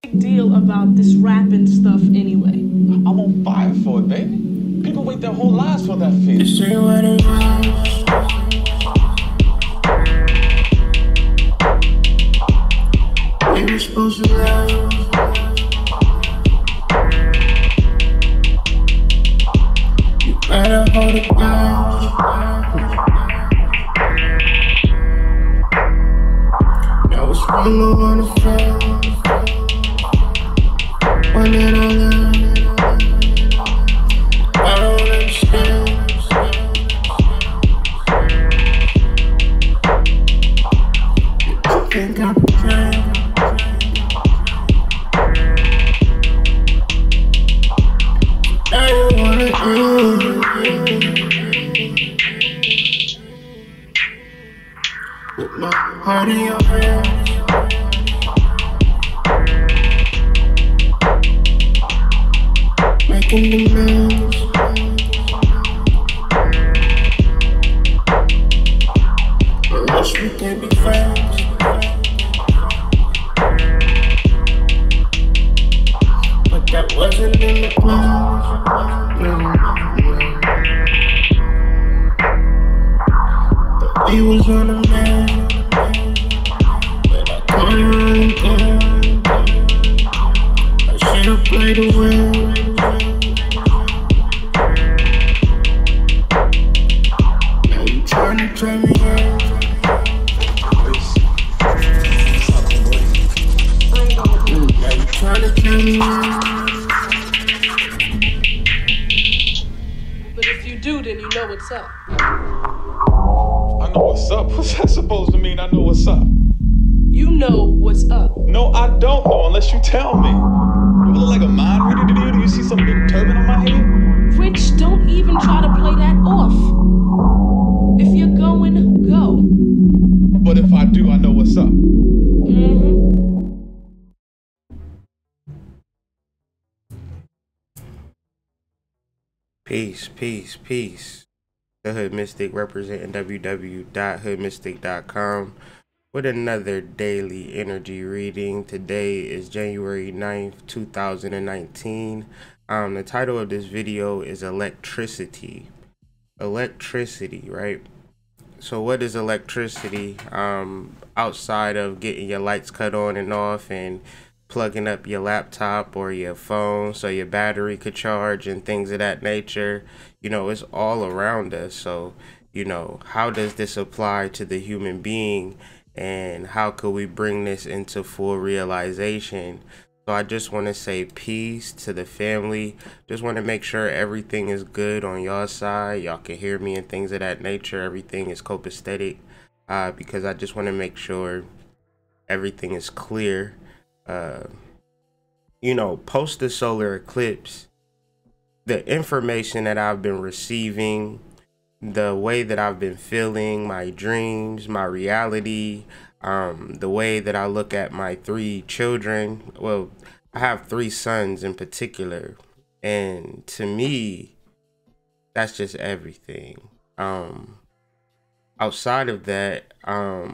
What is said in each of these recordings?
Big deal about this rapping stuff anyway? I'm on fire for it, baby. People wait their whole lives for that feeling. Say what it was. We were supposed to love. You better hold it down. Now it's one more on the phone. One that I love. I don't understand. You think I pretend? Now you wanna do with my heart in your hands. Making demands. Unless we can be friends. But that wasn't in the plans. But we was on a man. But I couldn't really go. I should've played away. Now you tryna turn me on. Now you tryna turn me on. But if you do, then you know what's up. I know what's up. What's that supposed to mean? I know what's up. You know what's up. No, I don't know unless you tell me. Do I look like a mind reader to you? Do you see some big turban on my head? Rich, don't even try to play that off. If you're going, go. But if I do, I know what's up. Peace, peace, peace. The Hood Mystic representing www.hoodmystic.com with another daily energy reading. Today is January 9th, 2019. The title of this video is Electricity. Electricity, right? So what is electricity? Outside of getting your lights cut on and off and plugging up your laptop or your phone so your battery could charge and things of that nature, you know, it's all around us. So, you know, how does this apply to the human being and how could we bring this into full realization? So I just want to say peace to the family. Just want to make sure everything is good on your side. Y'all can hear me and things of that nature. Everything is copacetic because I just want to make sure everything is clear. You know, post the solar eclipse, the information that I've been receiving, the way that I've been feeling, my dreams, my reality, the way that I look at my 3 children. Well, I have 3 sons in particular, and to me, that's just everything. Outside of that, I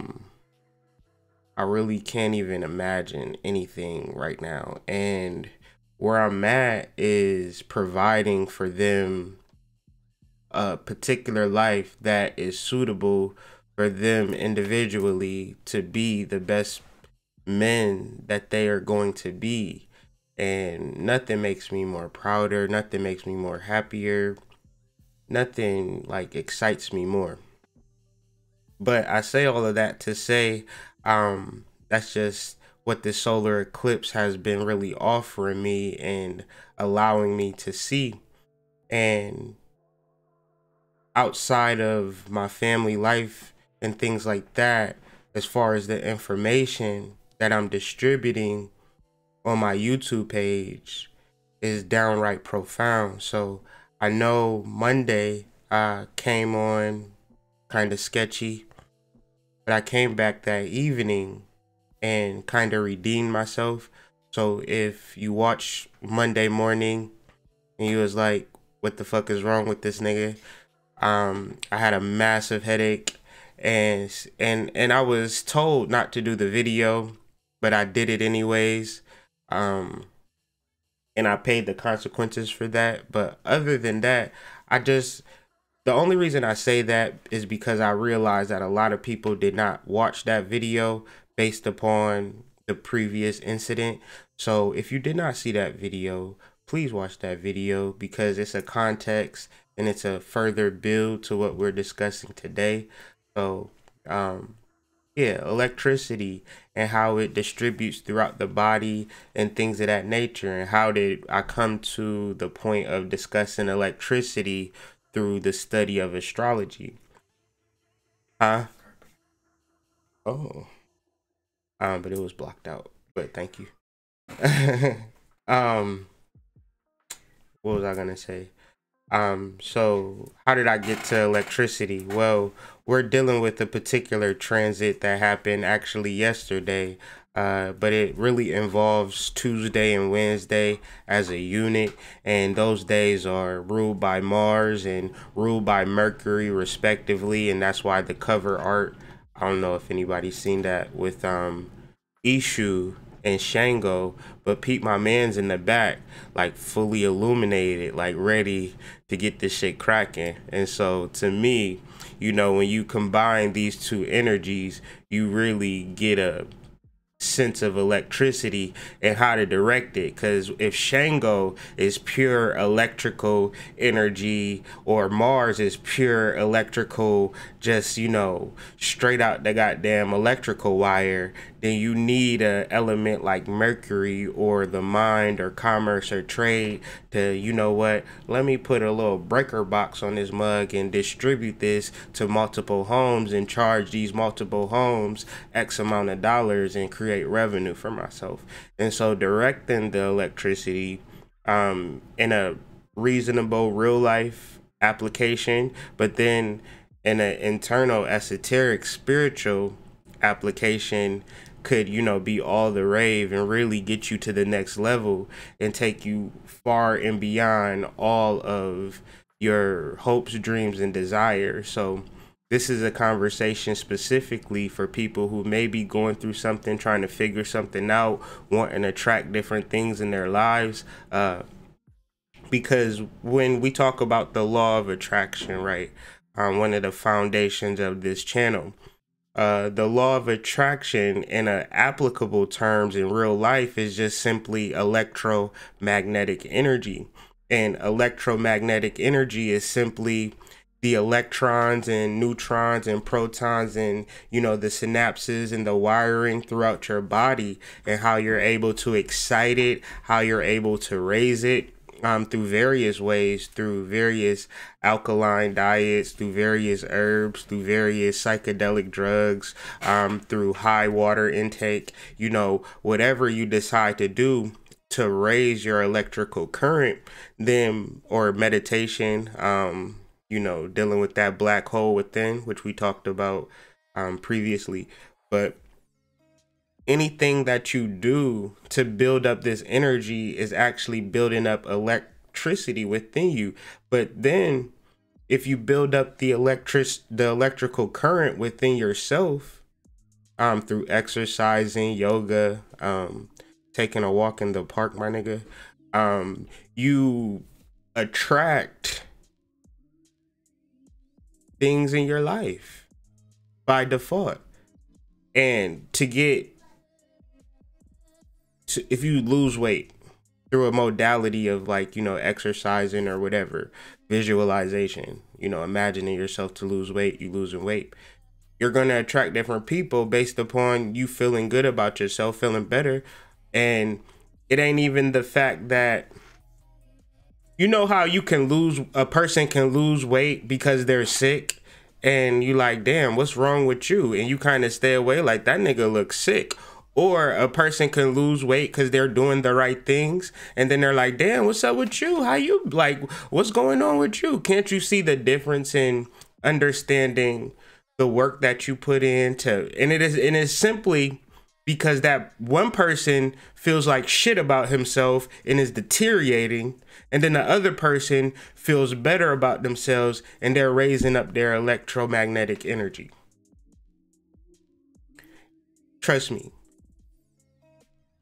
really can't even imagine anything right now. And where I'm at is providing for them a particular life that is suitable for them individually to be the best men that they are going to be. And nothing makes me more prouder, nothing makes me more happier, nothing like excites me more. But I say all of that to say, that's just what the solar eclipse has been really offering me and allowing me to see. And outside of my family life and things like that, as far as the information that I'm distributing on my YouTube page is downright profound. So I know Monday came on kind of sketchy, but I came back that evening and kind of redeemed myself. So if you watch Monday morning and you was like, what the fuck is wrong with this nigga? I had a massive headache and I was told not to do the video, but I did it anyways. And I paid the consequences for that. But other than that, the only reason I say that is because I realized that a lot of people did not watch that video based upon the previous incident. So if you did not see that video, please watch that video, because it's a context and it's a further build to what we're discussing today. So yeah, electricity and how it distributes throughout the body and things of that nature. And how did I come to the point of discussing electricity through the study of astrology? Huh? Oh. But it was blocked out. But thank you. What was I gonna say? So how did I get to electricity? Well, we're dealing with a particular transit that happened actually yesterday, but it really involves Tuesday and Wednesday as a unit, and those days are ruled by Mars and ruled by Mercury respectively, and that's why the cover art, I don't know if anybody's seen that, with Ishu and Shango, but Pete, my man's in the back, like fully illuminated, like ready to get this shit cracking. And so to me, you know, when you combine these two energies, you really get a sense of electricity and how to direct it. Because if Shango is pure electrical energy, or Mars is pure electrical, just, you know, straight out the goddamn electrical wire, then you need a element like Mercury or the mind or commerce or trade to, you know what, let me put a little breaker box on this mug and distribute this to multiple homes and charge these multiple homes X amount of dollars and create revenue for myself. And so directing the electricity in a reasonable real life application, but then in an internal esoteric spiritual application, could, you know, be all the rave and really get you to the next level and take you far and beyond all of your hopes, dreams, and desires. So this is a conversation specifically for people who may be going through something, trying to figure something out, wanting to track different things in their lives. Because when we talk about the law of attraction, right, one of the foundations of this channel, the law of attraction in applicable terms in real life is just simply electromagnetic energy. And electromagnetic energy is simply the electrons and neutrons and protons and, you know, the synapses and the wiring throughout your body, and how you're able to excite it, how you're able to raise it, through various ways, through various alkaline diets, through various herbs, through various psychedelic drugs, through high water intake, you know, whatever you decide to do to raise your electrical current, then, or meditation, you know, dealing with that black hole within, which we talked about previously. But anything that you do to build up this energy is actually building up electricity within you. But then if you build up the electrical current within yourself, through exercising, yoga, taking a walk in the park, my nigga, you attract things in your life by default. And if you lose weight through a modality of, like, you know, exercising or whatever, visualization, you know, imagining yourself to lose weight, you losing weight, you're going to attract different people based upon you feeling good about yourself, feeling better. And it ain't even the fact that, you know how a person can lose weight because they're sick, and you like, damn, what's wrong with you? And you kind of stay away, like, that nigga looks sick. Or a person can lose weight because they're doing the right things, and then they're like, damn, what's up with you? How you, like, what's going on with you? Can't you see the difference in understanding the work that you put into? And it is simply because that one person feels like shit about himself and is deteriorating, and then the other person feels better about themselves and they're raising up their electromagnetic energy. Trust me.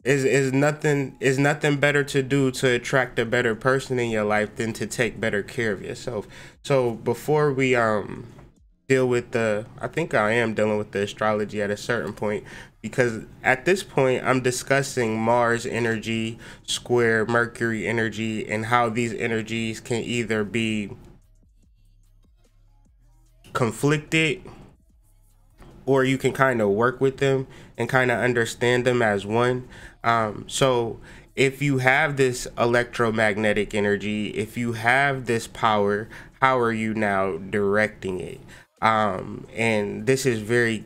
is nothing better to do to attract a better person in your life than to take better care of yourself. So before we deal with I think I am dealing with the astrology at a certain point, because at this point I'm discussing Mars energy square Mercury energy and how these energies can either be conflicted, or you can kind of work with them and kind of understand them as one. So if you have this electromagnetic energy, if you have this power, how are you now directing it? And this is very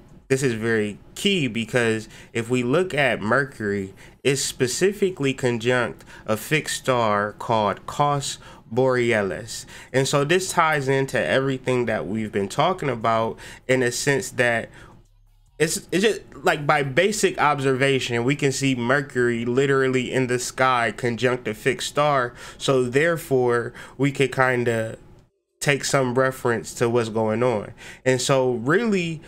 key, because if we look at Mercury, it's specifically conjunct a fixed star called Cos Borealis. And so this ties into everything that we've been talking about, in a sense that it's just like, by basic observation, we can see Mercury literally in the sky conjunct a fixed star. So therefore, we could kind of take some reference to what's going on. And so really,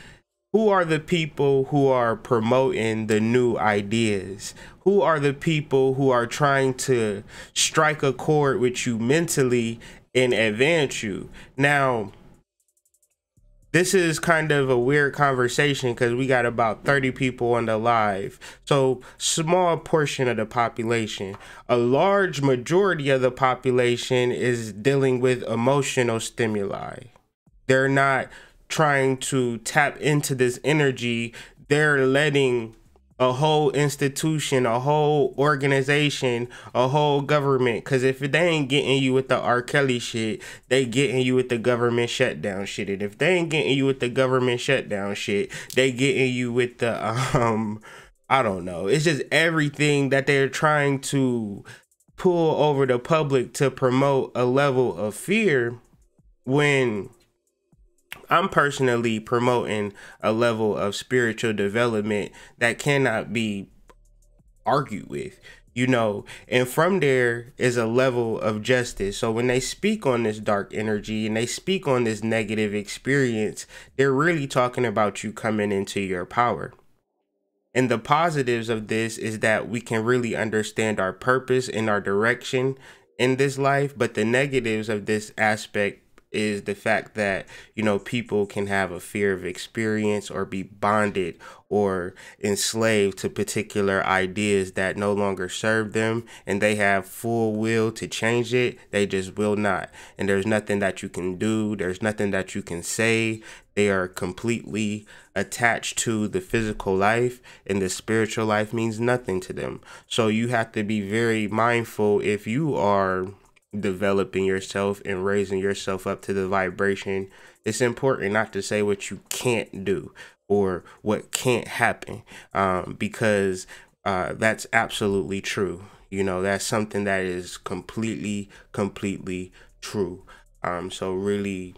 who are the people who are promoting the new ideas? Who are the people who are trying to strike a chord with you mentally and advance you? Now, this is kind of a weird conversation because we got about 30 people on the live. So small portion of the population. A large majority of the population is dealing with emotional stimuli. They're not trying to tap into this energy. They're letting a whole institution, a whole organization, a whole government, because if they ain't getting you with the R. Kelly shit, they getting you with the government shutdown shit. And if they ain't getting you with the government shutdown shit, they getting you with the I don't know. It's just everything that they're trying to pull over the public to promote a level of fear, when I'm personally promoting a level of spiritual development that cannot be argued with, you know. And from there is a level of justice. So when they speak on this dark energy and they speak on this negative experience, they're really talking about you coming into your power. And the positives of this is that we can really understand our purpose and our direction in this life. But the negatives of this aspect is the fact that, you know, people can have a fear of experience or be bonded or enslaved to particular ideas that no longer serve them, and they have full will to change it. They just will not. And there's nothing that you can do. There's nothing that you can say. They are completely attached to the physical life, and the spiritual life means nothing to them. So you have to be very mindful if you are developing yourself and raising yourself up to the vibration. It's important not to say what you can't do or what can't happen, because that's absolutely true. You know, that's something that is completely true. So really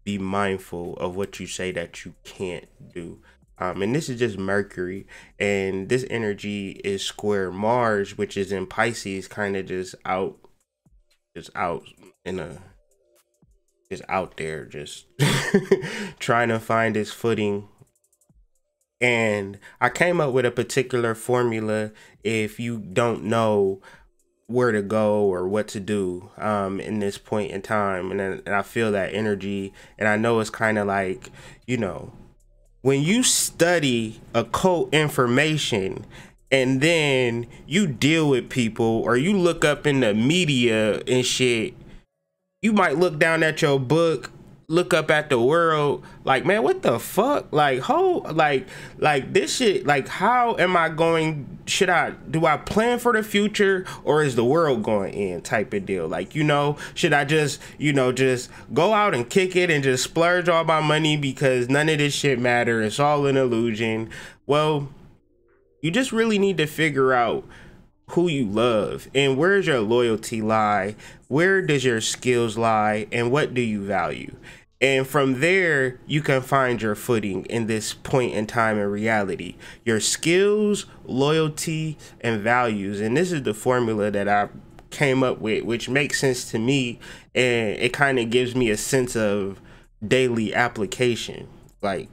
be mindful of what you say that you can't do. And this is just Mercury, and this energy is square Mars, which is in Pisces, kind of just out there, just trying to find its footing. And I came up with a particular formula if you don't know where to go or what to do in this point in time. And I feel that energy, and I know it's kind of like, you know, when you study occult information and then you deal with people, or you look up in the media and shit, you might look down at your book, look up at the world, like, man, what the fuck? Like, like this shit, like, how am I going, do I plan for the future, or is the world going in, type of deal? Like, you know, should I just, you know, just go out and kick it and just splurge all my money because none of this shit matter, it's all an illusion? Well, you just really need to figure out who you love and where's your loyalty lie, where does your skills lie, and what do you value? And from there, you can find your footing in this point in time in reality. Your skills, loyalty, and values. And this is the formula that I came up with, which makes sense to me, and it kind of gives me a sense of daily application. Like,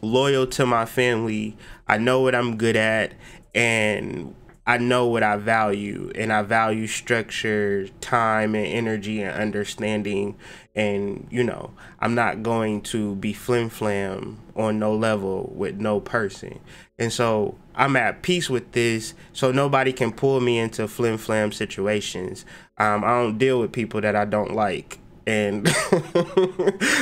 loyal to my family, I know what I'm good at, and I know what I value, and I value structure, time, and energy, and understanding. And, you know, I'm not going to be flim-flam on no level with no person. And so I'm at peace with this, so nobody can pull me into flim-flam situations. I don't deal with people that I don't like. And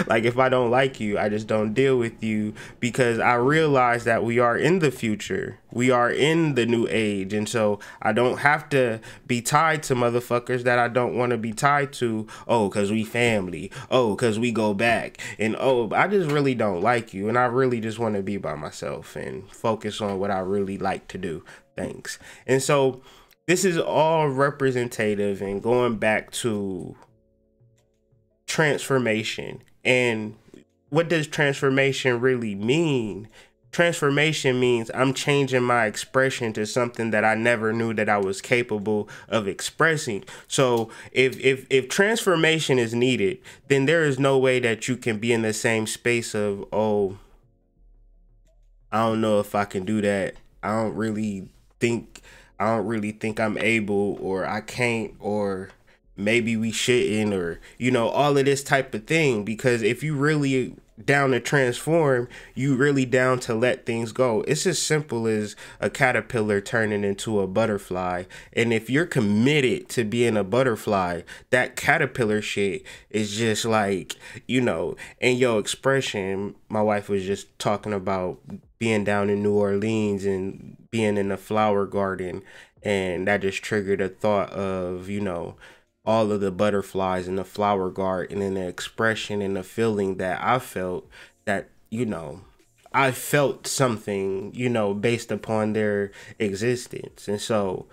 like, if I don't like you, I just don't deal with you, because I realize that we are in the future. We are in the new age. And so I don't have to be tied to motherfuckers that I don't want to be tied to. Oh, because we family. Oh, because we go back. And oh, I just really don't like you. And I really just want to be by myself and focus on what I really like to do. Thanks. And so this is all representative and going back to transformation. And what does transformation really mean? Transformation means I'm changing my expression to something that I never knew that I was capable of expressing. So if transformation is needed, then there is no way that you can be in the same space of, oh, I don't know if I can do that. I don't really think I'm able, or I can't, or maybe we shouldn't, or, you know, all of this type of thing. Because if you really down to transform, you really down to let things go. It's as simple as a caterpillar turning into a butterfly. And if you're committed to being a butterfly, that caterpillar shit is just like, you know, and your expression. My wife was just talking about being down in New Orleans and being in a flower garden, and that just triggered a thought of, you know, all of the butterflies in the flower garden, and the expression and the feeling that I felt, that, you know, I felt something, you know, based upon their existence. And so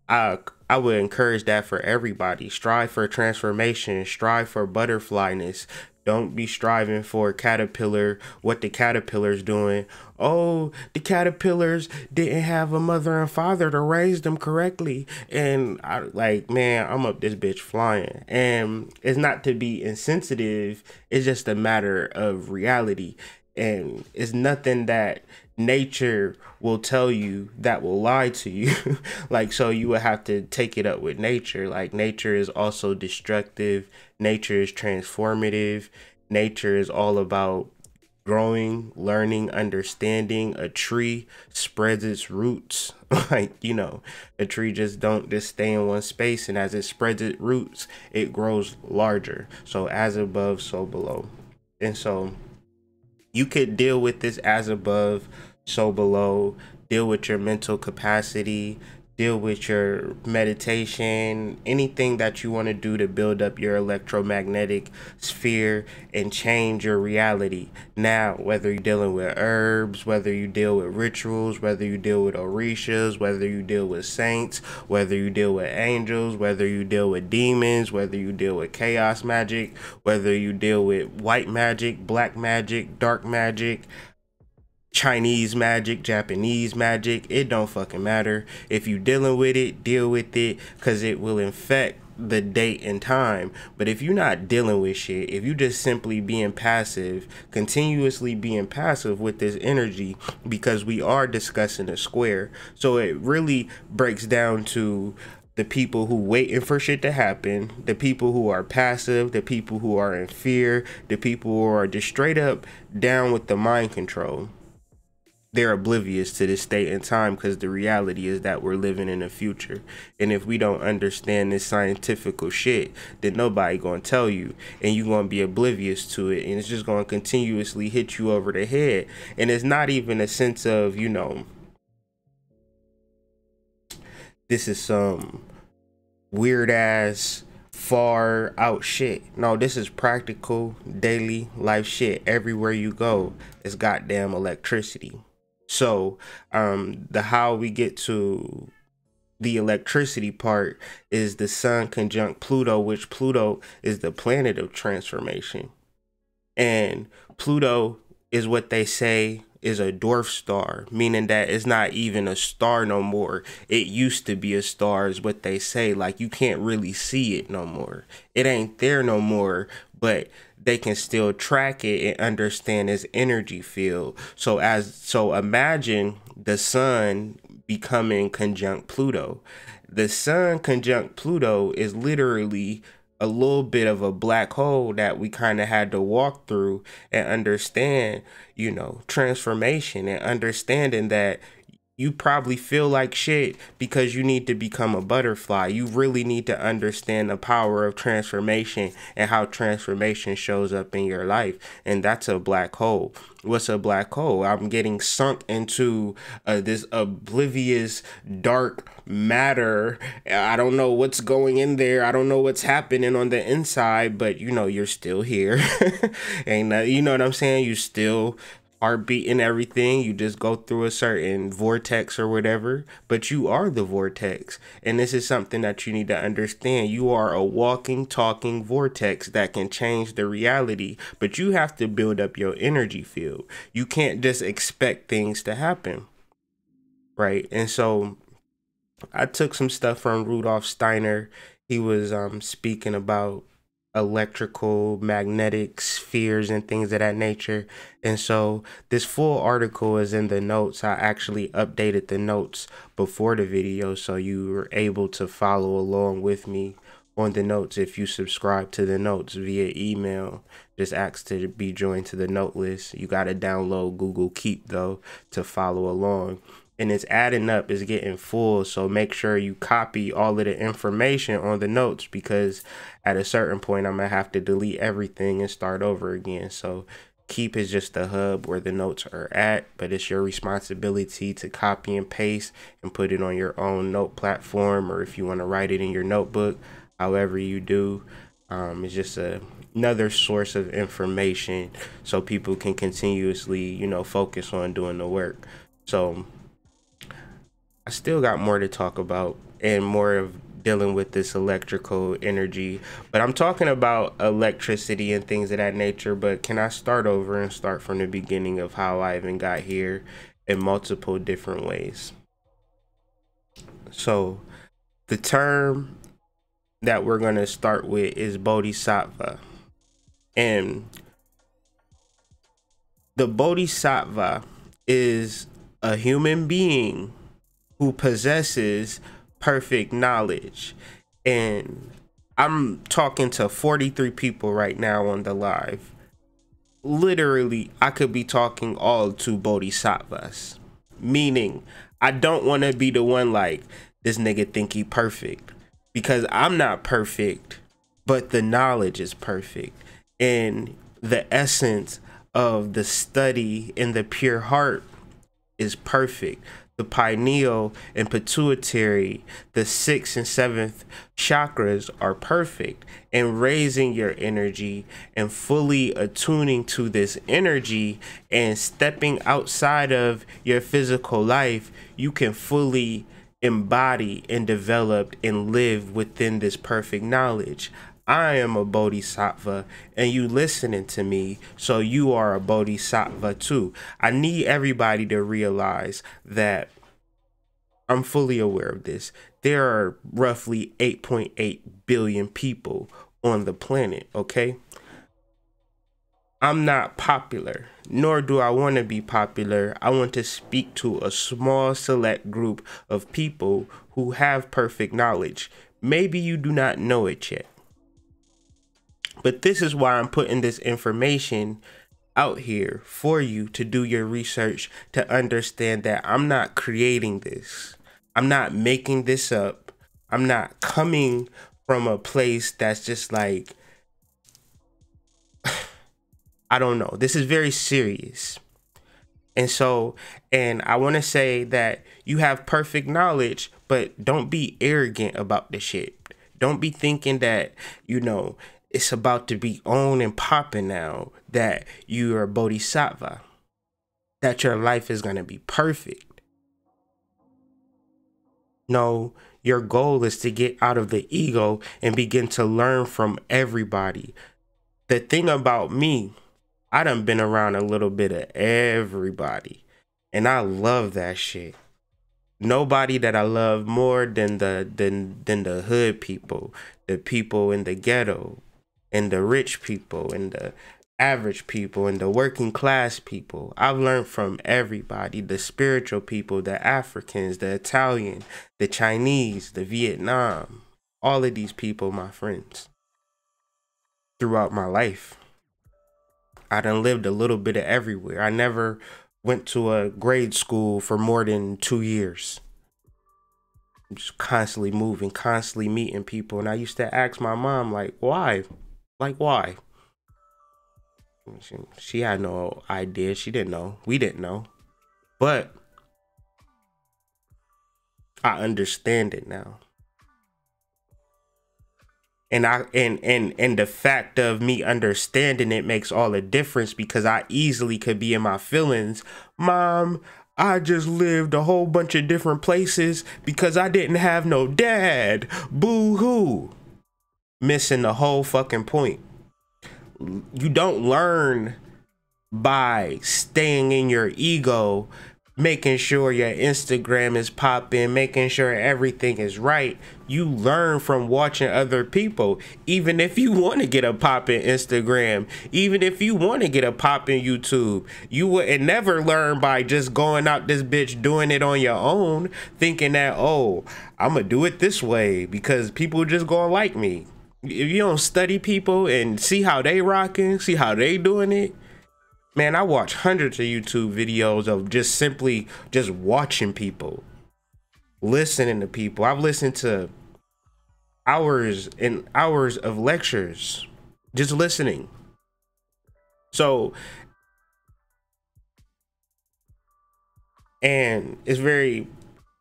I would encourage that for everybody. Strive for transformation, strive for butterflyness. Don't be striving for caterpillar, what the caterpillar's doing. Oh, the caterpillars didn't have a mother and father to raise them correctly. And I like, man, I'm up this bitch flying. And it's not to be insensitive. It's just a matter of reality. And it's nothing that nature will tell you that will lie to you. Like, so you would have to take it up with nature. Like, nature is also destructive. Nature is transformative. Nature is all about growing, learning, understanding. A tree spreads its roots. Like, you know, a tree just don't just stay in one space, and as it spreads its roots, it grows larger. So as above, so below. And so you could deal with this as above, so below. Deal with your mental capacity, deal with your meditation, anything that you want to do to build up your electromagnetic sphere and change your reality. Now, whether you're dealing with herbs, whether you deal with rituals, whether you deal with orishas, whether you deal with saints, whether you deal with angels, whether you deal with demons, whether you deal with chaos magic, whether you deal with white magic, black magic, dark magic, Chinese magic, Japanese magic, it don't fucking matter. If you dealing with it, deal with it, because it will infect the date and time. But if you're not dealing with shit, if you just simply being passive, continuously being passive with this energy, because we are discussing a square, so it really breaks down to the people who waiting for shit to happen, the people who are passive, the people who are in fear, the people who are just straight up down with the mind control. They're oblivious to this state and time, because the reality is that we're living in the future. And if we don't understand this scientific shit, then nobody gonna tell you, and you're gonna be oblivious to it, and it's just gonna continuously hit you over the head. And it's not even a sense of, you know, this is some weird ass far out shit. No, this is practical daily life shit. Everywhere you go, it's goddamn electricity. So the how we get to the electricity part is the sun conjunct Pluto, which Pluto is the planet of transformation. And Pluto is what they say is a dwarf star, meaning that it's not even a star no more. It used to be a star is what they say. Like, you can't really see it no more. It ain't there no more, but they can still track it and understand its energy field. So imagine the sun becoming conjunct Pluto. The sun conjunct Pluto is literally a little bit of a black hole that we kind of had to walk through and understand, you know, transformation, and understanding that you probably feel like shit because you need to become a butterfly. You really need to understand the power of transformation and how transformation shows up in your life. And that's a black hole. What's a black hole? I'm getting sunk into this oblivious dark matter. I don't know what's going in there. I don't know what's happening on the inside, but you know, you're still here. And you know what I'm saying? You still heartbeat and everything. You just go through a certain vortex or whatever, but you are the vortex. And this is something that you need to understand. You are a walking, talking vortex that can change the reality, but you have to build up your energy field. You can't just expect things to happen, right? And so I took some stuff from Rudolf Steiner. He was speaking about electrical, magnetic spheres and things of that nature. And so this full article is in the notes. I actually updated the notes before the video, so you were able to follow along with me on the notes. If you subscribe to the notes via email, just ask to be joined to the note list. You got to download Google Keep though to follow along. And it's adding up, it's getting full. So make sure you copy all of the information on the notes, because at a certain point, I'm going to have to delete everything and start over again. So Keep is just the hub where the notes are at, but it's your responsibility to copy and paste and put it on your own note platform, or if you want to write it in your notebook, however you do. It's just another source of information so people can continuously, you know, focus on doing the work. So I still got more to talk about and more of dealing with this electrical energy, but I'm talking about electricity and things of that nature. But can I start over and start from the beginning of how I even got here in multiple different ways? So the term that we're going to start with is Bodhisattva. And the Bodhisattva is a human being who possesses perfect knowledge. And I'm talking to 43 people right now on the live. Literally, I could be talking all to bodhisattvas, meaning I don't want to be the one like, this nigga think he perfect, because I'm not perfect, but the knowledge is perfect. And the essence of the study in the pure heart is perfect. The pineal and pituitary, the 6th and 7th chakras are perfect. And raising your energy and fully attuning to this energy and stepping outside of your physical life, you can fully embody and develop and live within this perfect knowledge. I am a bodhisattva, and you listening to me, so you are a bodhisattva too. I need everybody to realize that I'm fully aware of this. There are roughly 8.8 billion people on the planet, okay? I'm not popular, nor do I want to be popular. I want to speak to a small select group of people who have perfect knowledge. Maybe you do not know it yet. But this is why I'm putting this information out here for you to do your research, to understand that I'm not creating this. I'm not making this up. I'm not coming from a place that's just like, I don't know. This is very serious. And so, and I want to say that you have perfect knowledge, but don't be arrogant about the shit. Don't be thinking that, you know, it's about to be on and popping now, that you are a bodhisattva, that your life is going to be perfect. No, your goal is to get out of the ego and begin to learn from everybody. The thing about me, I done been around a little bit of everybody, and I love that shit. Nobody that I love more than the hood people, the people in the ghetto, and the rich people and the average people and the working class people. I've learned from everybody, the spiritual people, the Africans, the Italian, the Chinese, the Vietnam, all of these people, my friends, throughout my life. I done lived a little bit of everywhere. I never went to a grade school for more than 2 years. I'm just constantly moving, constantly meeting people. And I used to ask my mom, like, why? Like, why? She had no idea. She didn't know. We didn't know. But I understand it now. And the fact of me understanding it makes all the difference, because I easily could be in my feelings. Mom, I just lived a whole bunch of different places because I didn't have no dad. Boo-hoo. Missing the whole fucking point. You don't learn by staying in your ego, making sure your Instagram is popping, making sure everything is right. You learn from watching other people. Even if you want to get a popping Instagram, even if you want to get a popping YouTube, you would never learn by just going out this bitch doing it on your own, thinking that, oh, I'm gonna do it this way because people just gonna like me. If you don't study people and see how they rocking, see how they doing it, man, I watch hundreds of YouTube videos of just simply just watching people, listening to people. I've listened to hours and hours of lectures, just listening. So, and it's very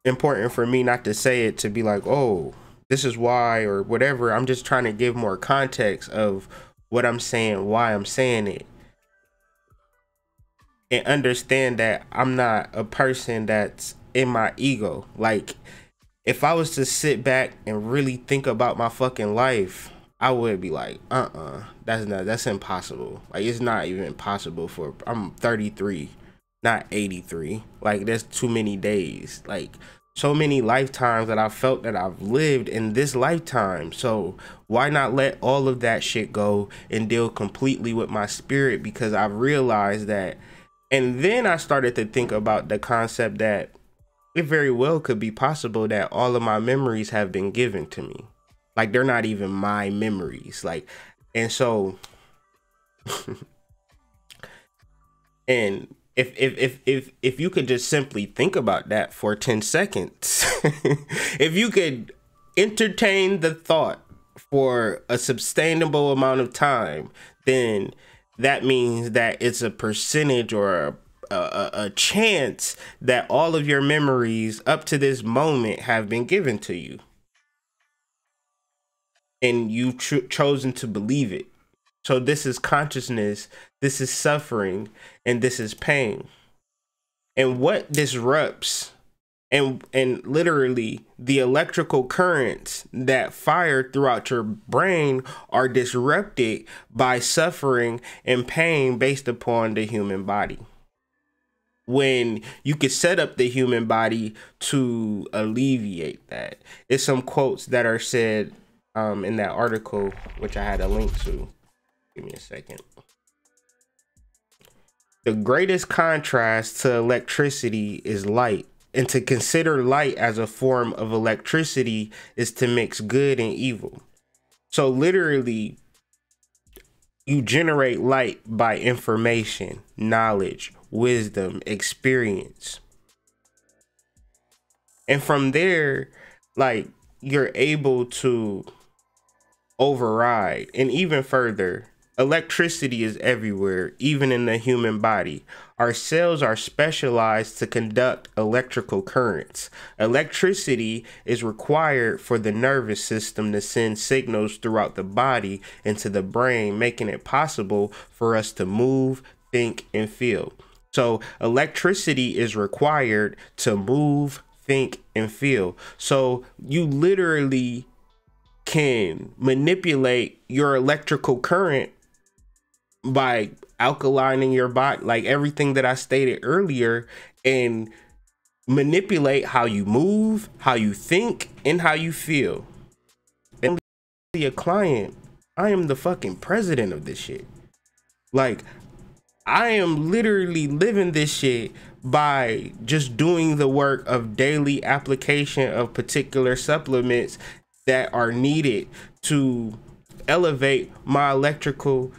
important for me not to say it to be like, oh, this is why or whatever. I'm just trying to give more context of what I'm saying, why I'm saying it. And understand that I'm not a person that's in my ego. Like, if I was to sit back and really think about my fucking life, I would be like, that's impossible. Like, it's not even possible for, I'm 33, not 83. Like, there's too many days. Like, so many lifetimes that I felt that I've lived in this lifetime. So why not let all of that shit go and deal completely with my spirit? Because I've realized that. And then I started to think about the concept that it very well could be possible that all of my memories have been given to me. Like, they're not even my memories. Like, and so, and if you could just simply think about that for 10 seconds, if you could entertain the thought for a sustainable amount of time, then that means that it's a percentage or a chance that all of your memories up to this moment have been given to you. And you've chosen to believe it. So this is consciousness, this is suffering, and this is pain. And what disrupts and literally the electrical currents that fire throughout your brain are disrupted by suffering and pain based upon the human body. When you could set up the human body to alleviate that. It's some quotes that are said in that article, which I had a link to. Give me a second. The greatest contrast to electricity is light. And to consider light as a form of electricity is to mix good and evil. So literally, you generate light by information, knowledge, wisdom, experience. And from there, like, you're able to override. And even further, electricity is everywhere, even in the human body. Our cells are specialized to conduct electrical currents. Electricity is required for the nervous system to send signals throughout the body into the brain, making it possible for us to move, think, and feel. So electricity is required to move, think, and feel. So you literally can manipulate your electrical current by alkalining your body, like everything that I stated earlier, and manipulate how you move, how you think, and how you feel. And a client I am the fucking president of this shit. Like, I am literally living this shit by just doing the work of daily application of particular supplements that are needed to elevate my electrical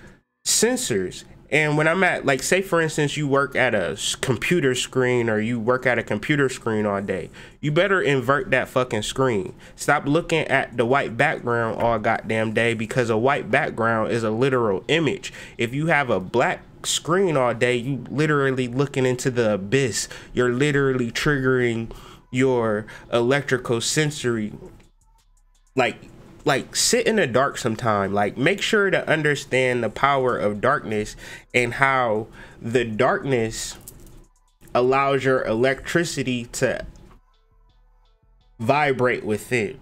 sensors. And when I'm at, like, say for instance, you work at a computer screen, or you work at a computer screen all day, you better invert that fucking screen. Stop looking at the white background all goddamn day, because a white background is a literal image. If you have a black screen all day, you literally looking into the abyss. You're literally triggering your electrical sensory. Like sit in the dark sometime. Like, make sure to understand the power of darkness and how the darkness allows your electricity to vibrate with it.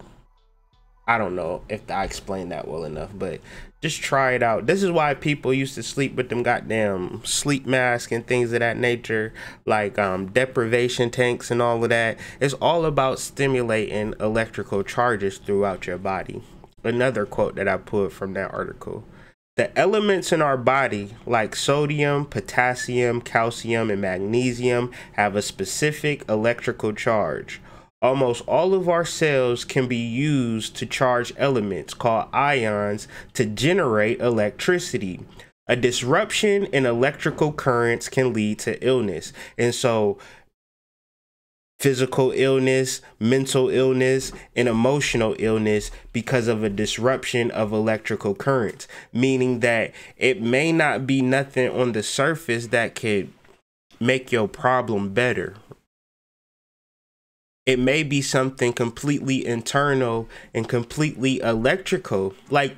I don't know if I explained that well enough, but just try it out. This is why people used to sleep with them goddamn sleep masks and things of that nature, like deprivation tanks and all of that. It's all about stimulating electrical charges throughout your body. Another quote that I pulled from that article: the elements in our body, like sodium, potassium, calcium, and magnesium, have a specific electrical charge. Almost all of our cells can be used to charge elements called ions to generate electricity. A disruption in electrical currents can lead to illness. And so physical illness, mental illness, and emotional illness because of a disruption of electrical currents, meaning that it may not be nothing on the surface that could make your problem better. It may be something completely internal and completely electrical. Like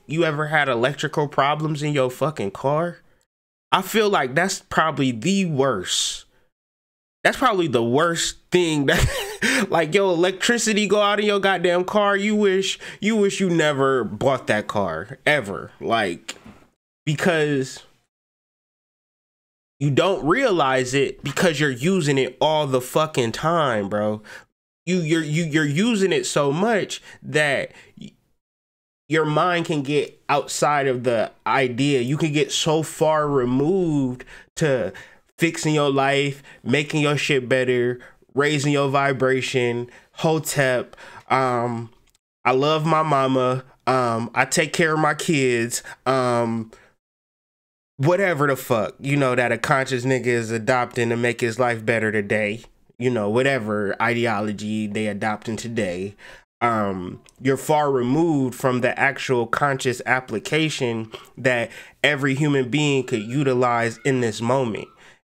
you ever had electrical problems in your fucking car? I feel like that's probably the worst. That's probably the worst thing that like your electricity go out in your goddamn car. You wish you never bought that car ever. Like, because you don't realize it because you're using it all the fucking time, bro. You're using it so much that your mind can get outside of the idea. You can get so far removed to fixing your life, making your shit better, raising your vibration. Hotep, I love my mama. I take care of my kids. Whatever the fuck, you know, that a conscious nigga is adopting to make his life better today. You know, whatever ideology they adopting today. You're far removed from the actual conscious application that every human being could utilize in this moment.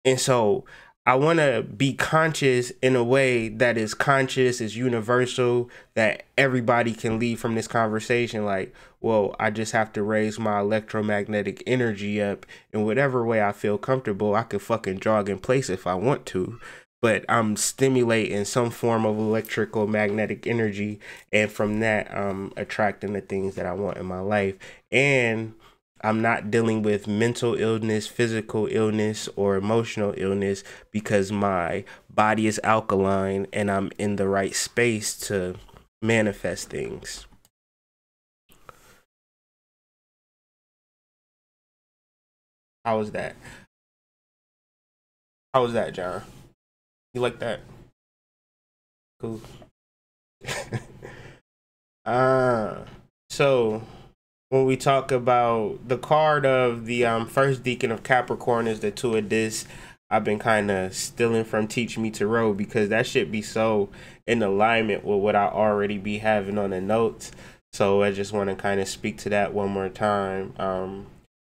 And so I want to be conscious in a way that is conscious, is universal, that everybody can leave from this conversation like, well, I just have to raise my electromagnetic energy up in whatever way I feel comfortable. I could fucking jog in place if I want to, but I'm stimulating some form of electrical magnetic energy, and from that I'm attracting the things that I want in my life. And I'm not dealing with mental illness, physical illness, or emotional illness because my body is alkaline and I'm in the right space to manifest things. How was that? How was that, John? You like that? Cool. So when we talk about the card of the first deacon of Capricorn is the Two of Dis. I've been kind of stealing from Teach Me Tarot because that shit be so in alignment with what I already be having on the notes. So I just want to kind of speak to that one more time.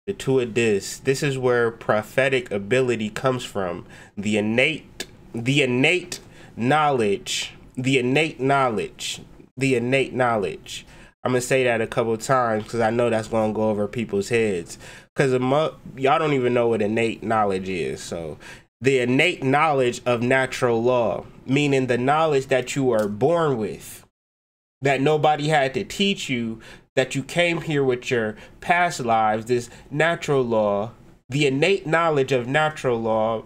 The Two of Dis. This is where prophetic ability comes from. The innate knowledge. I'm gonna say that a couple of times because I know that's gonna go over people's heads. Because y'all don't even know what innate knowledge is. So the innate knowledge of natural law, meaning the knowledge that you are born with, that nobody had to teach you, that you came here with your past lives, this natural law, the innate knowledge of natural law.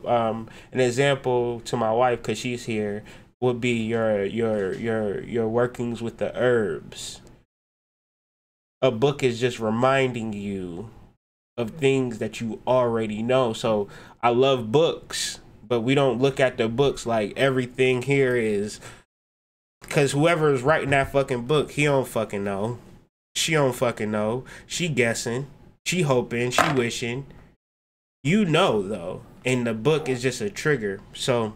An example to my wife, because she's here, would be your workings with the herbs. A book is just reminding you of things that you already know. So I love books, but we don't look at the books like everything here is, because whoever is writing that fucking book, he don't fucking know. She don't fucking know. She guessing. She hoping. She wishing. You know, though. And the book is just a trigger. So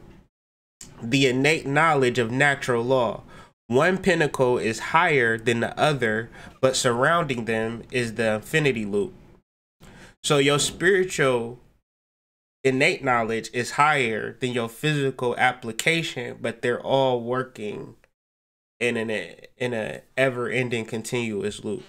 the innate knowledge of natural law. One pinnacle is higher than the other, but surrounding them is the infinity loop. So your spiritual innate knowledge is higher than your physical application, but they're all working in an ever-ending continuous loop.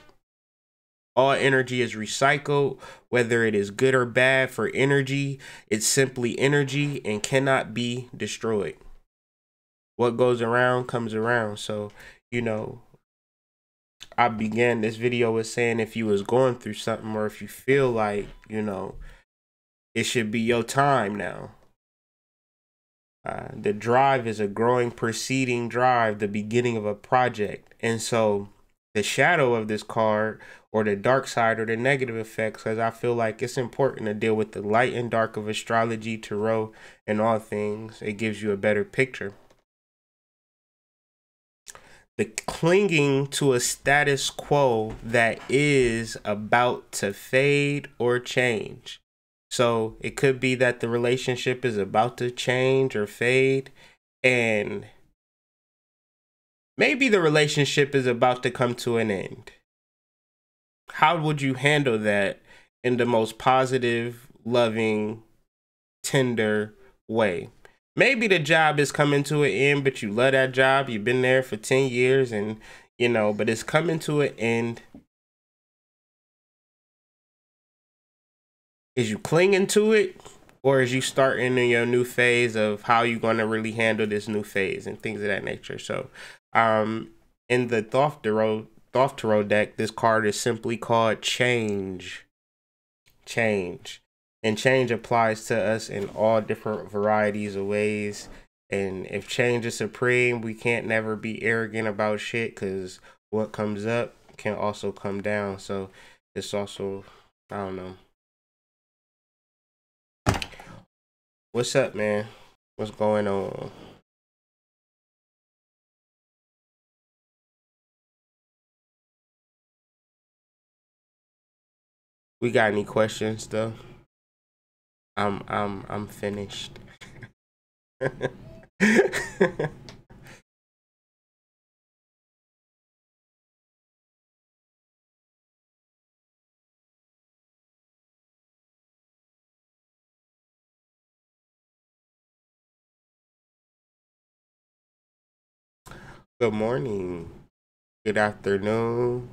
All energy is recycled, whether it is good or bad. For energy, it's simply energy and cannot be destroyed. What goes around comes around. So, you know, I began this video with saying, if you was going through something, or if you feel like, you know, it should be your time now. The drive is a growing preceding drive, the beginning of a project. And so the shadow of this card, or the dark side, or the negative effects, because I feel like it's important to deal with the light and dark of astrology, tarot, and all things. It gives you a better picture. The clinging to a status quo that is about to fade or change. So it could be that the relationship is about to change or fade, and maybe the relationship is about to come to an end. How would you handle that in the most positive, loving, tender way? Maybe the job is coming to an end, but you love that job. You've been there for 10 years and, you know, but it's coming to an end. Is you clinging to it, or is you starting in your new phase of how you're going to really handle this new phase and things of that nature? So, in the Thoth Tarot deck, this card is simply called Change. Change. And change applies to us in all different varieties of ways. And if change is supreme, we can't never be arrogant about shit, because what comes up can also come down. So it's also, I don't know. What's up, man? What's going on? We got any questions though? I'm finished. Good morning, good afternoon,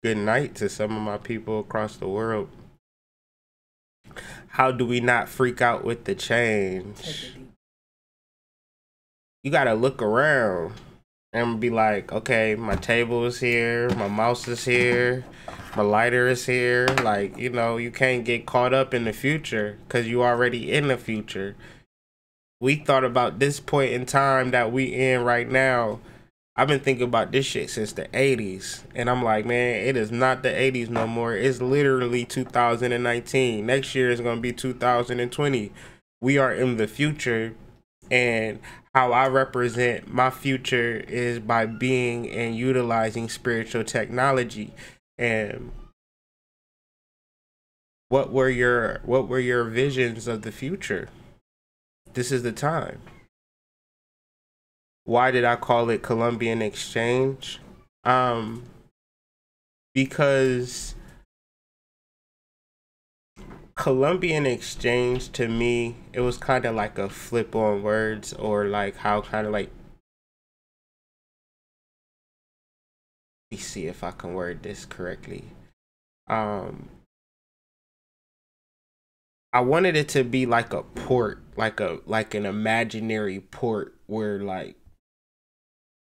good night to some of my people across the world. How do we not freak out with the change? You gotta look around and be like, okay, my table is here, my mouse is here, my lighter is here. Like, you know, you can't get caught up in the future because you already in the future. We thought about this point in time that we in right now. I've been thinking about this shit since the 80s. And I'm like, man, it is not the 80s no more. It's literally 2019. Next year is going to be 2020. We are in the future. And how I represent my future is by being and utilizing spiritual technology. And what were your visions of the future? This is the time. Why did I call it Columbian Exchange? Because Columbian Exchange, to me, it was kind of like a flip on words, or like how kind of like, let me see if I can word this correctly. I wanted it to be like a port, like an imaginary port where like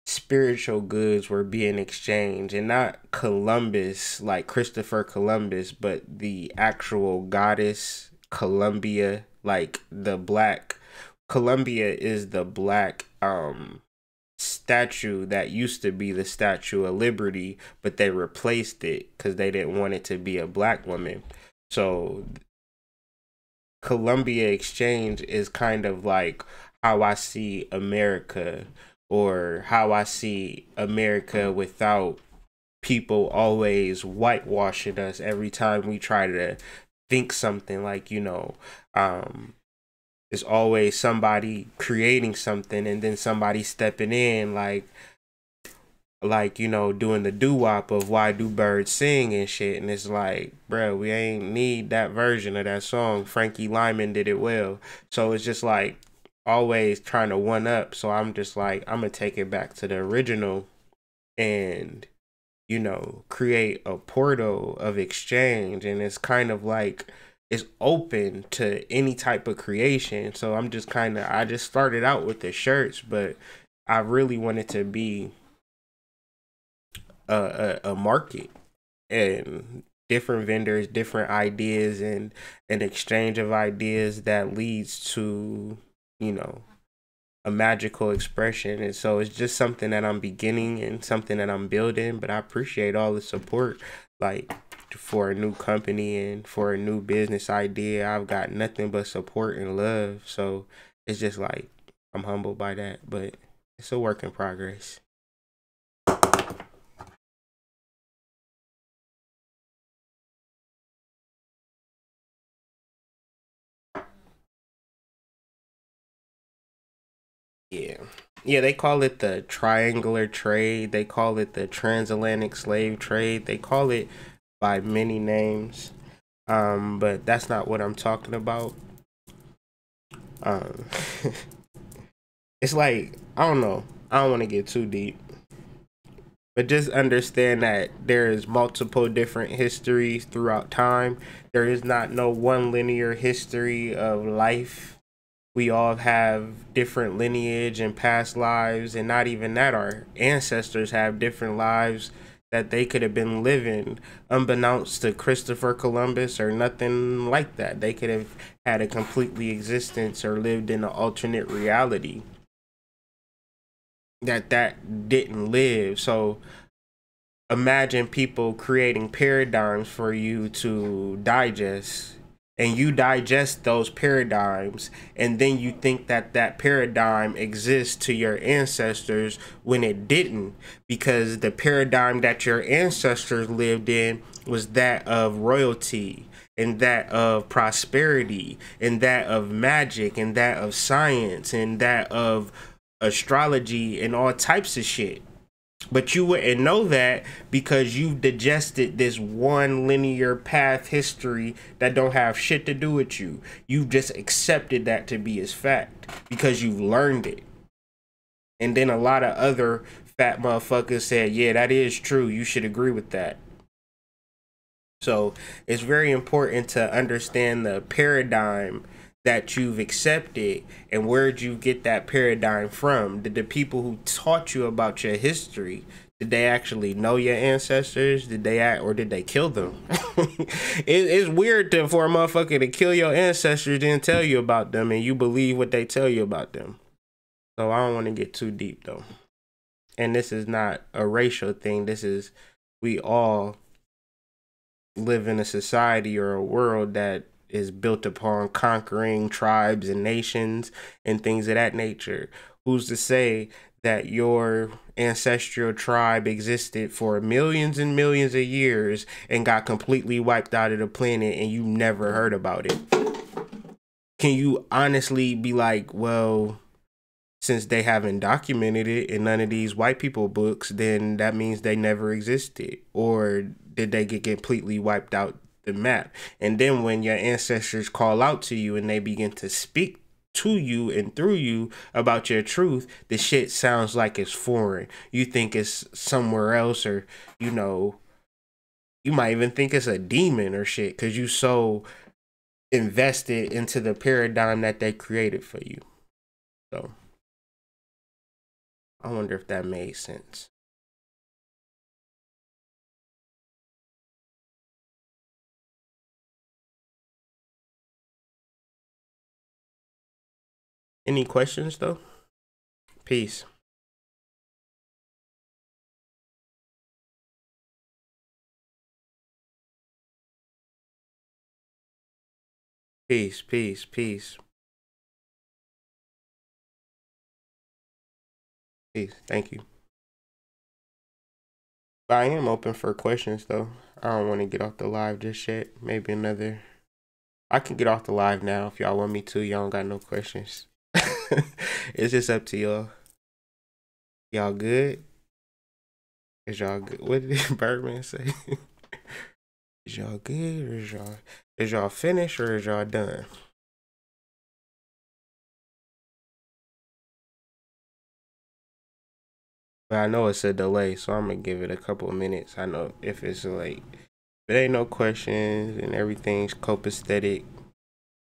spiritual goods were being exchanged, and not Columbus, like Christopher Columbus, but the actual goddess Columbia, like the black Columbia is the black statue that used to be the Statue of Liberty, but they replaced it because they didn't want it to be a black woman. So Columbia Exchange is kind of like how I see America, or how I see America without people always whitewashing us every time we try to think something. Like, you know, there's always somebody creating something and then somebody stepping in, like, you know, doing the doo-wop of Why Do Birds Sing and shit. And it's like, bro, we ain't need that version of that song. Frankie Lyman did it well. So it's just like always trying to one up. So I'm just like, I'm gonna take it back to the original and, you know, create a portal of exchange. And it's kind of like, it's open to any type of creation. So I'm just kind of, I just started out with the shirts, but I really wanted to be a market and different vendors, different ideas, and an exchange of ideas that leads to, you know, a magical expression. And so it's just something that I'm beginning and something that I'm building, but I appreciate all the support. Like, for a new company and for a new business idea, I've got nothing but support and love. So it's just like, I'm humbled by that, but it's a work in progress. Yeah, they call it the triangular trade. They call it the transatlantic slave trade. They call it by many names. But that's not what I'm talking about. Um, it's like, I don't know. I don't want to get too deep. But just understand that there is multiple different histories throughout time. There is not no one linear history of life. We all have different lineage and past lives, and not even that, our ancestors have different lives that they could have been living unbeknownst to Christopher Columbus or nothing like that. They could have had a completely existence or lived in an alternate reality that didn't live. So imagine people creating paradigms for you to digest, and you digest those paradigms, and then you think that that paradigm exists to your ancestors when it didn't, because the paradigm that your ancestors lived in was that of royalty, and that of prosperity, and that of magic, and that of science, and that of astrology, and all types of shit. But you wouldn't know that because you've digested this one linear path history that don't have shit to do with you. You've just accepted that to be as fact because you've learned it. And then a lot of other fat motherfuckers said, yeah, that is true. You should agree with that. So it's very important to understand the paradigm that you've accepted and where'd you get that paradigm from. Did the people who taught you about your history, did they actually know your ancestors? Did they act, or did they kill them? It's weird for a motherfucker to kill your ancestors and tell you about them and you believe what they tell you about them. So I don't want to get too deep though. And this is not a racial thing. This is, we all live in a society or a world that is built upon conquering tribes and nations and things of that nature. Who's to say that your ancestral tribe existed for millions and millions of years and got completely wiped out of the planet and you never heard about it? Can you honestly be like, well, since they haven't documented it in none of these white people books, then that means they never existed? Or did they get completely wiped out the map? And then when your ancestors call out to you and they begin to speak to you and through you about your truth, the shit sounds like it's foreign. You think it's somewhere else, or, you know, you might even think it's a demon or shit because you so invested into the paradigm that they created for you. So I wonder if that made sense. Any questions though? Peace. Peace, peace, peace. Peace. Thank you. But I am open for questions though. I don't want to get off the live just yet. Maybe another. I can get off the live now if y'all want me to. Y'all don't got no questions. It's just up to y'all. Y'all good? Is y'all good? What did Birdman say? Is y'all good or is y'all finished or is y'all done? But I know it's a delay, so I'm gonna give it a couple of minutes. I know if it's like, if there ain't no questions and everything's copacetic.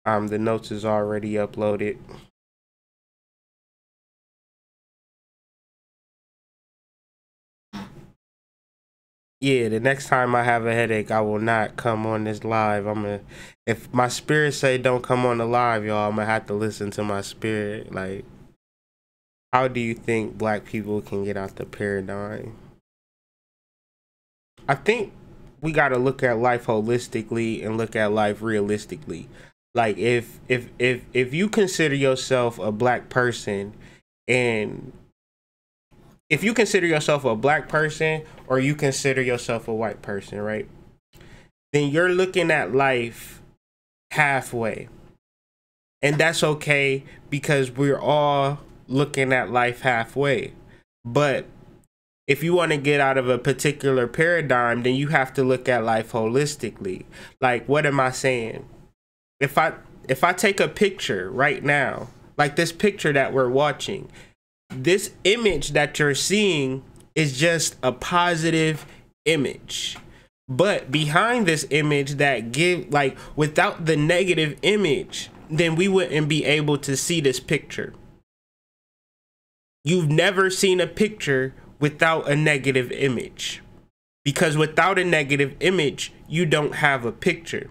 The notes is already uploaded. Yeah, the next time I have a headache, I will not come on this live. If my spirit say don't come on the live, y'all, I'm gonna have to listen to my spirit. Like, how do you think Black people can get out the paradigm? I think we gotta look at life holistically and look at life realistically. Like, if you consider yourself a Black person, and if you consider yourself a Black person or you consider yourself a white person, right? Then you're looking at life halfway. And that's okay because we're all looking at life halfway. But if you want to get out of a particular paradigm, then you have to look at life holistically. Like, what am I saying? If I take a picture right now, like this picture that we're watching, this image that you're seeing is just a positive image. But behind this image that without the negative image, then we wouldn't be able to see this picture. You've never seen a picture without a negative image, because without a negative image, you don't have a picture.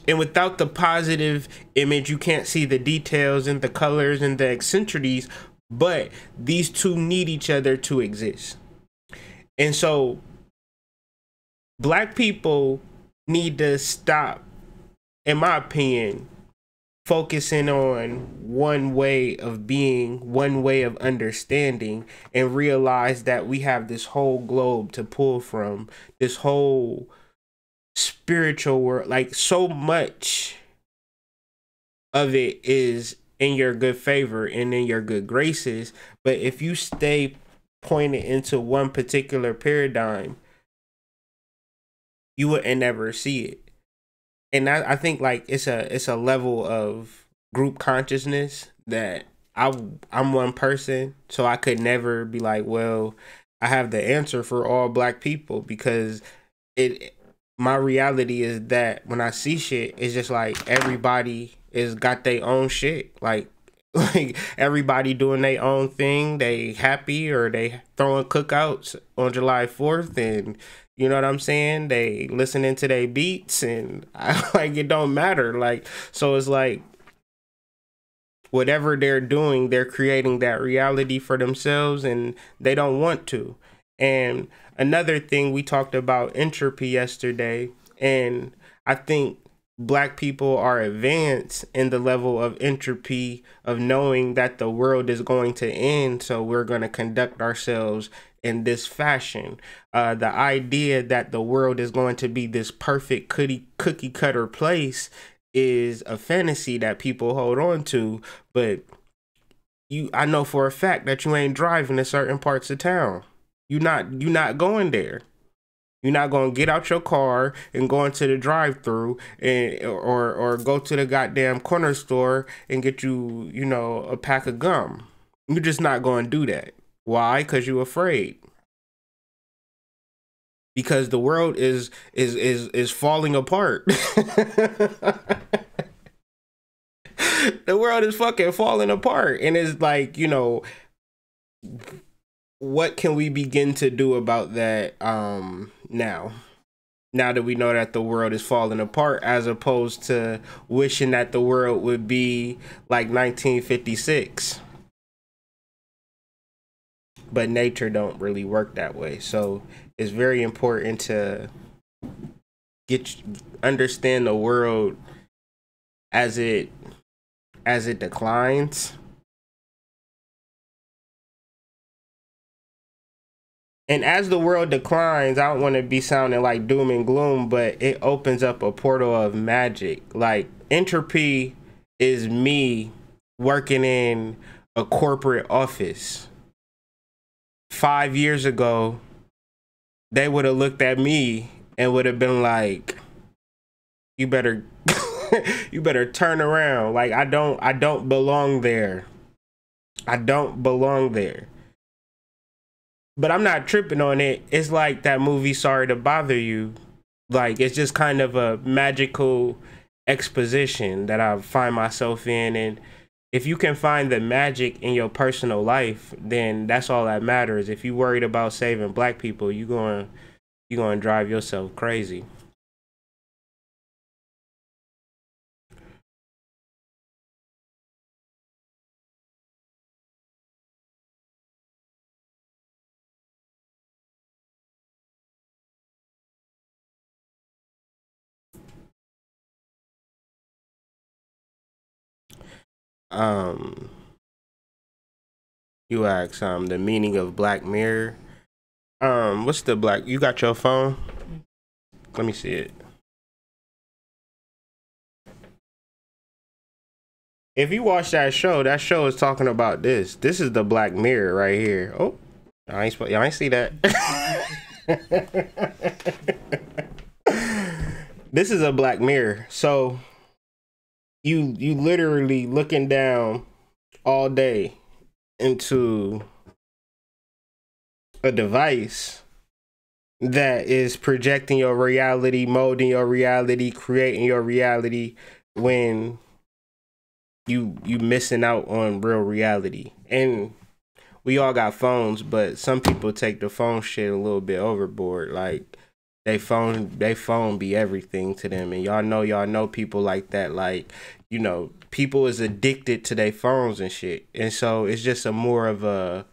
And without the positive image, you can't see the details and the colors and the eccentricities. But these two need each other to exist. And so Black people need to stop, in my opinion, focusing on one way of being, one way of understanding, and realize that we have this whole globe to pull from, this whole spiritual world. Like, so much of it is in your good favor and in your good graces. But if you stay pointed into one particular paradigm, you wouldn't never see it. And I think like it's a level of group consciousness that I'm one person, so I could never be like, well, I have the answer for all Black people, because my reality is that when I see shit, it's just like everybody is got their own shit. Like everybody doing their own thing. They happy or they throwing cookouts on July 4th, and you know what I'm saying? They listening to their beats, and like it don't matter. Like, so it's like whatever they're doing, they're creating that reality for themselves, and they don't want to. And another thing, we talked about entropy yesterday, and I think Black people are advanced in the level of entropy of knowing that the world is going to end, so we're going to conduct ourselves in this fashion. The idea that the world is going to be this perfect cookie cutter place is a fantasy that people hold on to, but I know for a fact that you ain't driving to certain parts of town. You're not going there. You're not going to get out your car and go into the drive-through and or go to the goddamn corner store and get you, a pack of gum. You're just not going to do that. Why? Because you're afraid. Because the world is falling apart. The world is fucking falling apart, and it's like, what can we begin to do about that now that we know that the world is falling apart, as opposed to wishing that the world would be like 1956? But nature don't really work that way. So it's very important to understand the world as it declines. And as the world declines, I don't want to be sounding like doom and gloom, but it opens up a portal of magic. Like, entropy is me working in a corporate office. 5 years ago, they would have looked at me and would have been like, you better you better turn around. Like, I don't belong there. I don't belong there. But I'm not tripping on it. It's like that movie Sorry to Bother You. Like, it's just kind of a magical exposition that I find myself in. And if you can find the magic in your personal life, then that's all that matters. If you're worried about saving black people, you're going to drive yourself crazy. You ask the meaning of Black Mirror. What's the black? You got your phone? Let me see it. If you watch that show is talking about this. This is the Black Mirror right here. Oh, y'all ain't see that. This is a Black Mirror. So you literally looking down all day into a device that is projecting your reality, molding your reality, creating your reality, when you missing out on real reality. And we all got phones, but some people take the phone shit a little bit overboard. Like, they phone be everything to them. And y'all know people like that. Like, you know, people is addicted to their phones and shit. And so it's just a more of a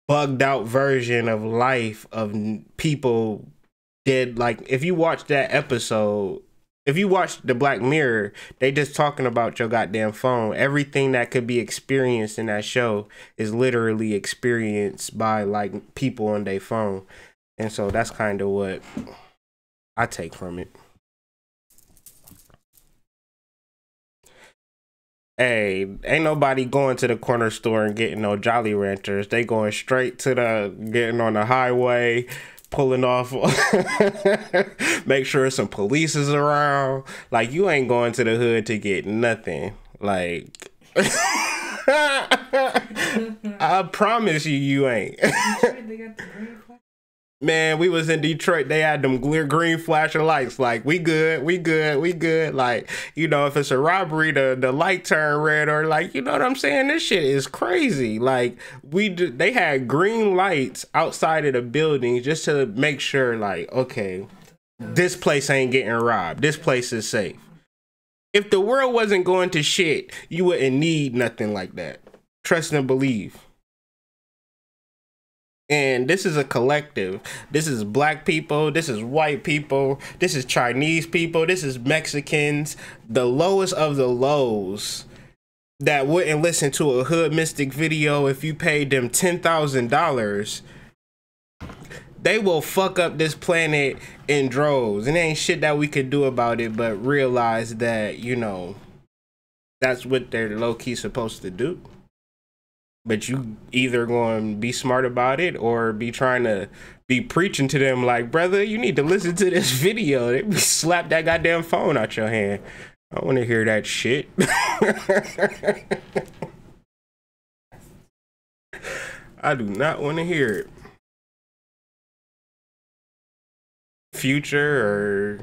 bugged out version of life of people dead. Like, if you watch that episode, if you watch the Black Mirror, they just talking about your goddamn phone. Everything that could be experienced in that show is literally experienced by like people on their phone. And so that's kind of what I take from it. Hey, ain't nobody going to the corner store and getting no Jolly Ranchers. They going straight to getting on the highway, pulling off, make sure some police is around. Like, you ain't going to the hood to get nothing. Like, I promise you ain't. Man, we was in Detroit. They had them green flashing lights. Like, we good. Like, you know, if it's a robbery, the light turn red, or like, you know what I'm saying? This shit is crazy. Like, they had green lights outside of the building just to make sure, like, okay, this place ain't getting robbed. This place is safe. If the world wasn't going to shit, you wouldn't need nothing like that. Trust and believe. And this is a collective. This is black people. This is white people. This is Chinese people. This is Mexicans. The lowest of the lows that wouldn't listen to a Hood Mystic video if you paid them $10,000. They will fuck up this planet in droves. And there ain't shit that we could do about it but realize that, you know, that's what they're low-key supposed to do. But you either going to be smart about it or be trying to be preaching to them like, brother, you need to listen to this video. They slap that goddamn phone out your hand. I don't want to hear that shit. I do not want to hear it. Future or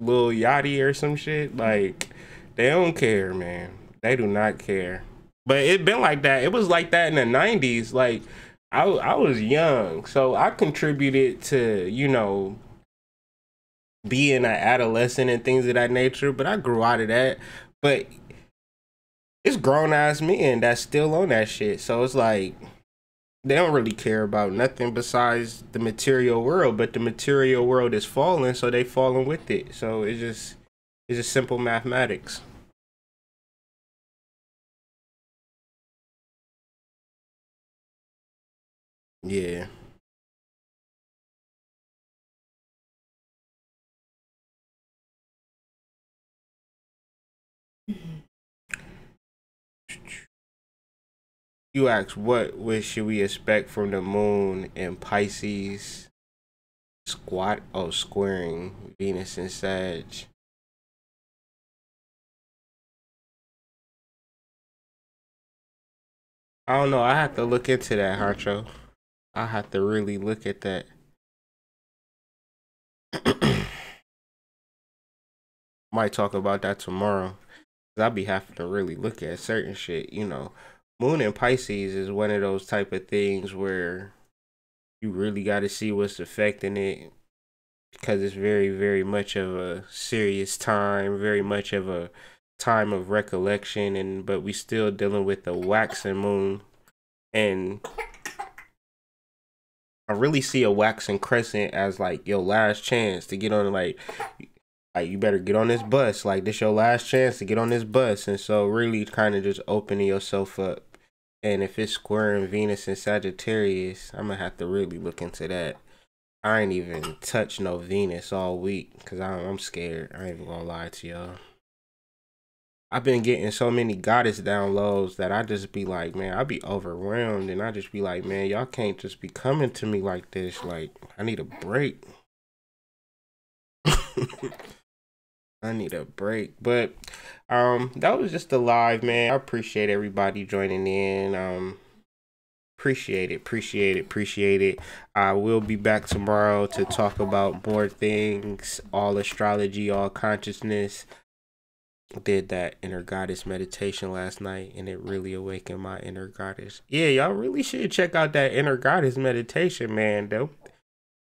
Lil Yachty or some shit. Like, they don't care, man. They do not care. But it been like that. It was like that in the 90s. Like, I was young, so I contributed to, you know, being an adolescent and things of that nature. But I grew out of that. But it's grown ass men that's still on that shit. So it's like, They don't really care about nothing besides the material world, but the material world is falling, so they falling with it. So it's just simple mathematics. Yeah. You asked what should we expect from the moon in Pisces squaring Venus and Sag. I don't know. I have to look into that, Honcho. I have to really look at that. Might talk about that tomorrow. Cause I'll be having to really look at certain shit. You know, Moon in Pisces is one of those type of things where you really got to see what's affecting it, because it's very, very much of a serious time, very much of a time of recollection, and but we still dealing with the waxing moon, and I really see a waxing crescent as like your last chance to get on, like you better get on this bus, like this your last chance to get on this bus, and so really kind of just opening yourself up. And if it's squaring Venus and Sagittarius, I'm gonna have to really look into that. I ain't even touched no Venus all week because I'm scared. I ain't even gonna lie to y'all. I've been getting so many goddess downloads that I just be like, man, I be overwhelmed, and I just be like, man, y'all can't just be coming to me like this. Like, I need a break. I need a break. But that was just a live, man. I appreciate everybody joining in. Appreciate it. I will be back tomorrow to talk about more things, all astrology, all consciousness. Did that inner goddess meditation last night, and it really awakened my inner goddess. Yeah, y'all really should check out that inner goddess meditation, man.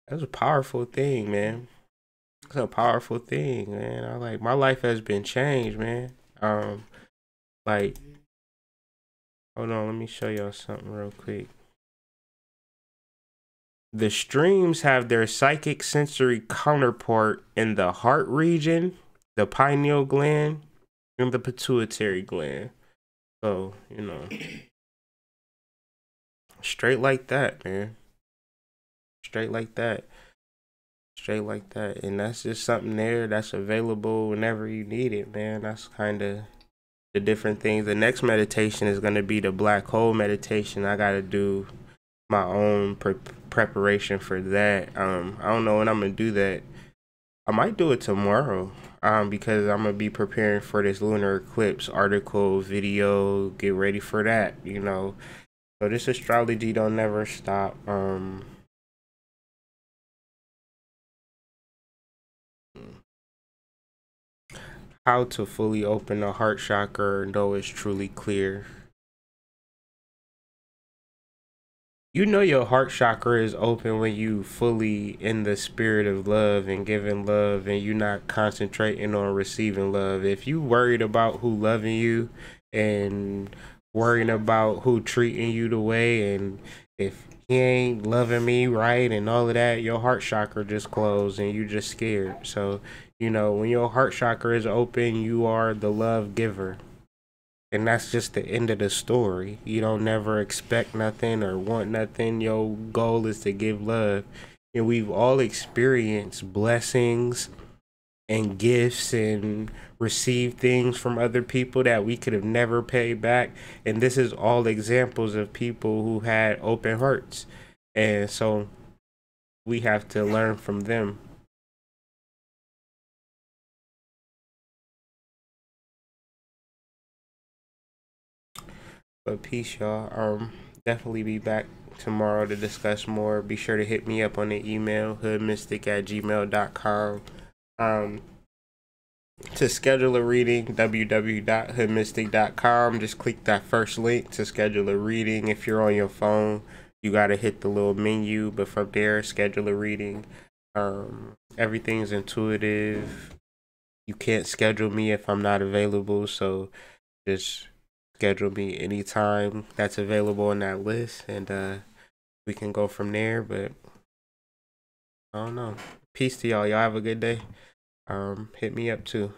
That's a powerful thing, man. It's a powerful thing, man. I like, my life has been changed, man. Like, hold on, let me show y'all something real quick. The streams have their psychic sensory counterpart in the heart region, the pineal gland, and the pituitary gland. So, you know, straight like that, man. Straight like that. Straight like that. And that's just something there that's available whenever you need it, man. That's kind of the different things. The next meditation is going to be the black hole meditation. I got to do my own preparation for that. I don't know when I'm going to do that. I might do it tomorrow. Because I'm gonna be preparing for this lunar eclipse article, video, get ready for that, you know. So this astrology don't never stop. How to fully open the heart chakra and know it's truly clear. You know your heart chakra is open when you fully in the spirit of love and giving love, and you not concentrating on receiving love. If you worried about who loving you and worrying about who treating you the way, and if he ain't loving me right and all of that, your heart chakra just closed and you just scared. So, you know, when your heart chakra is open, you are the love giver. And that's just the end of the story. You don't never expect nothing or want nothing. Your goal is to give love. And we've all experienced blessings and gifts and received things from other people that we could have never paid back. And this is all examples of people who had open hearts. And so we have to learn from them. But peace, y'all. Definitely be back tomorrow to discuss more. Be sure to hit me up on the email, hoodmystic@gmail.com. To schedule a reading, www.hoodmystic.com. Just click that first link to schedule a reading. If you're on your phone, you got to hit the little menu, but from there, schedule a reading. Everything's intuitive. You can't schedule me if I'm not available, so just schedule me anytime that's available on that list, and we can go from there. But I don't know. Peace to y'all. Y'all have a good day. Hit me up too.